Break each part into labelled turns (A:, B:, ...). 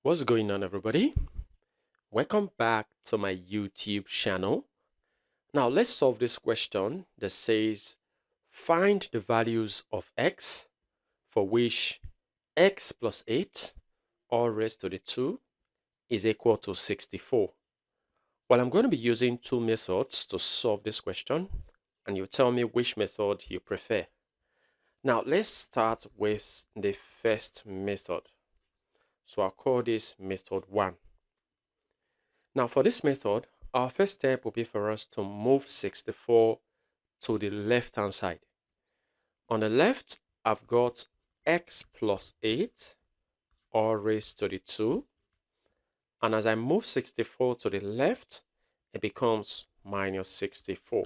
A: What's going on, everybody? Welcome back to my YouTube channel. Now, let's solve this question that says find the values of x for which x plus 8 all raised to the 2 is equal to 64. Well, I'm going to be using two methods to solve this question, and you tell me which method you prefer. Now, let's start with the first method. So I'll call this method 1. Now for this method, our first step will be for us to move 64 to the left-hand side. On the left, I've got x plus 8 all raised to the 2. And as I move 64 to the left, it becomes minus 64.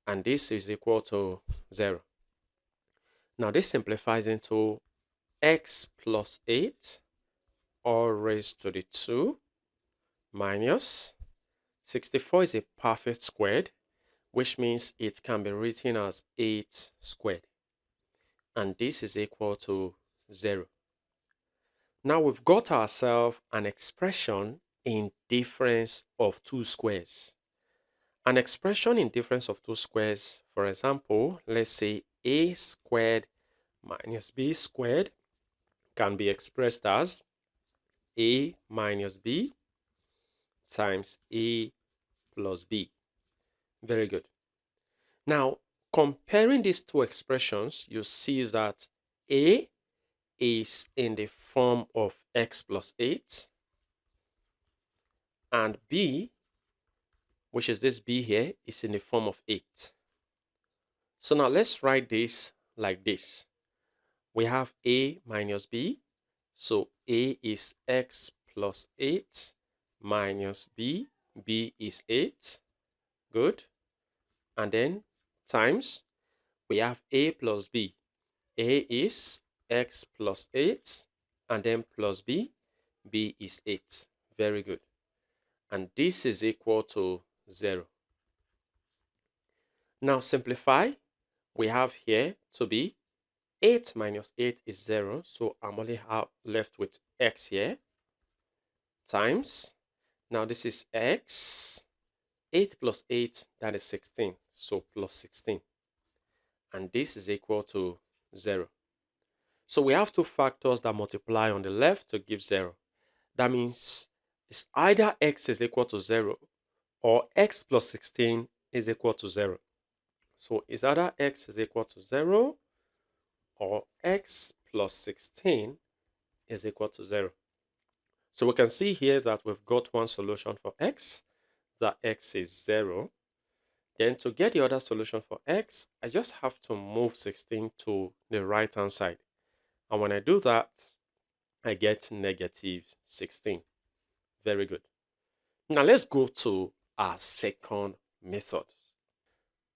A: And this is equal to 0. Now this simplifies into x plus 8 all raised to the 2 minus 64 is a perfect squared, which means it can be written as 8 squared. And this is equal to 0. Now we've got ourselves an expression in difference of two squares. An expression in difference of two squares, for example, let's say a squared minus b squared can be expressed as a minus b times a plus b. Very good. Now, comparing these two expressions, you see that a is in the form of x plus 8 and b, which is this b here, is in the form of 8. So now let's write this like this. We have a minus b, so a is x plus 8 minus b is 8. Good. And then times, we have a plus b. A is x plus 8 and then plus b is 8. Very good. And this is equal to 0. Now simplify. We have here to be 8 minus 8 is 0. So I'm only left with x here times. Now this is x. 8 plus 8, that is 16. So plus 16. And this is equal to 0. So we have two factors that multiply on the left to give 0. That means it's either x is equal to 0 or x plus 16 is equal to 0. So it's either x is equal to 0 or x plus 16 is equal to 0. So we can see here that we've got one solution for x, that x is 0. Then to get the other solution for x, I just have to move 16 to the right-hand side. And when I do that, I get negative 16. Very good. Now let's go to our second method.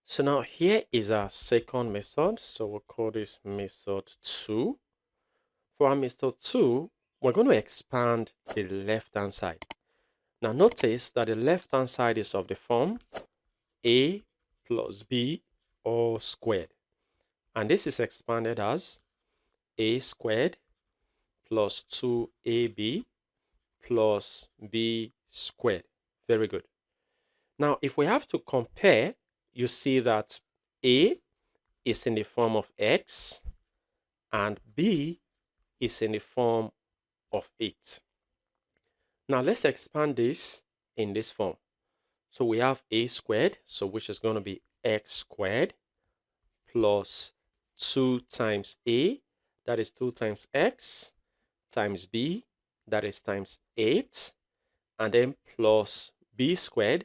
A: So now here is our second method. So we'll call this method 2. For our method 2, we're going to expand the left-hand side. Now notice that the left-hand side is of the form a plus b all squared. And this is expanded as a squared plus 2ab plus b squared. Very good. Now, if we have to compare, you see that a is in the form of x and b is in the form of 8. Now, let's expand this in this form. So we have a squared, so which is going to be x squared plus 2 times a, that is 2 times x, times b, that is times 8, and then plus b squared,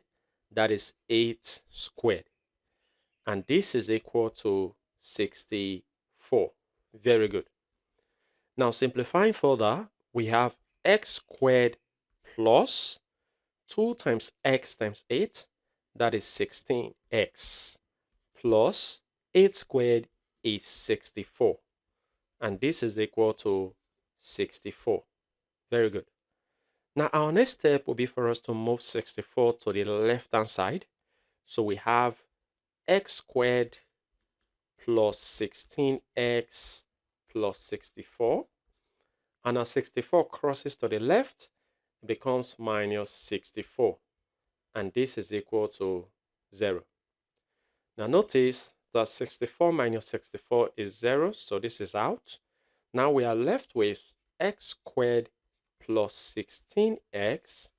A: that is 8 squared. And this is equal to 64. Very good. Now simplifying further, we have x squared plus 2 times x times 8, that is 16x, plus 8 squared is 64. And this is equal to 64. Very good. Now our next step will be for us to move 64 to the left-hand side. So we have x squared plus 16x plus 64. And as 64 crosses to the left, it becomes minus 64. And this is equal to 0. Now notice that 64 minus 64 is 0, so this is out. Now we are left with x squared plus 16x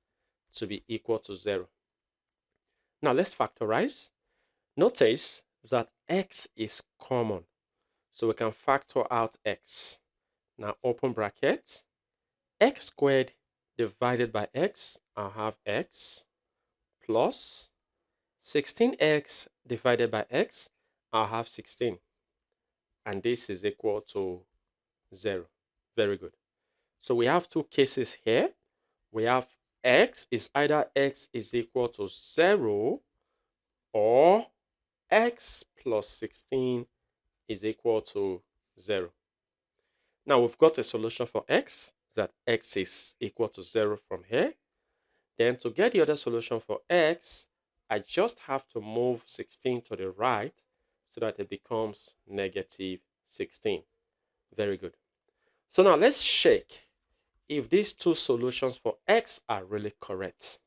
A: to be equal to 0. Now let's factorize. Notice that x is common, so we can factor out x. Now open bracket, x squared divided by x, I'll have x, plus 16x divided by x, I'll have 16. And this is equal to 0. Very good. So we have two cases here. We have x is either x is equal to 0 or x plus 16 is equal to 0. Now we've got a solution for x, that x is equal to 0 from here. Then to get the other solution for x, I just have to move 16 to the right so that it becomes negative 16. Very good. So now let's check if these two solutions for x are really correct.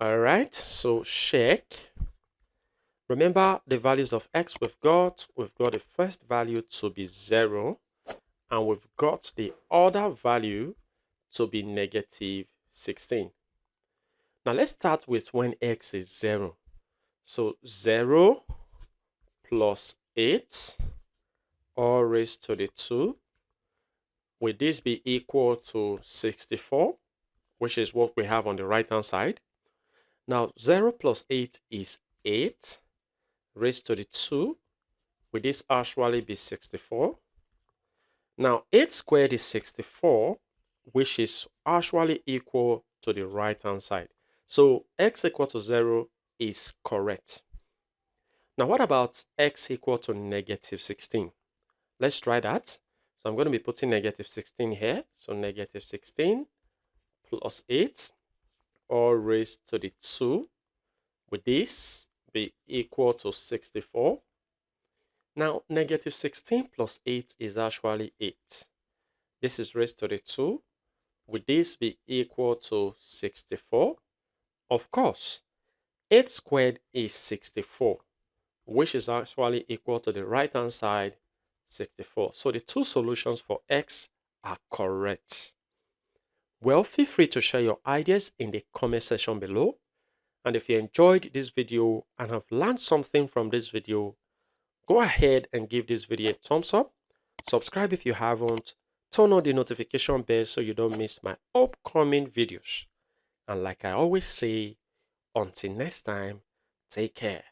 A: All right, so check. Remember the values of x we've got. We've got the first value to be 0, and we've got the other value to be negative 16. Now let's start with when x is 0. So 0 plus 8 all raised to the 2. Will this be equal to 64, which is what we have on the right hand side? Now 0 plus 8 is 8 raised to the 2. Will this actually be 64? Now 8 squared is 64, which is actually equal to the right hand side. So x equal to 0 is correct. Now what about x equal to negative 16? Let's try that. So I'm going to be putting negative 16 here. So negative 16 plus 8 all raised to the 2. Would this be equal to 64? Now negative 16 plus 8 is actually 8. This is raised to the 2. Would this be equal to 64? Of course, 8 squared is 64, which is actually equal to the right hand side, 64. So the two solutions for x are correct. Well, feel free to share your ideas in the comment section below. And if you enjoyed this video and have learned something from this video, go ahead and give this video a thumbs up. Subscribe if you haven't. Turn on the notification bell so you don't miss my upcoming videos. And like I always say, until next time, take care.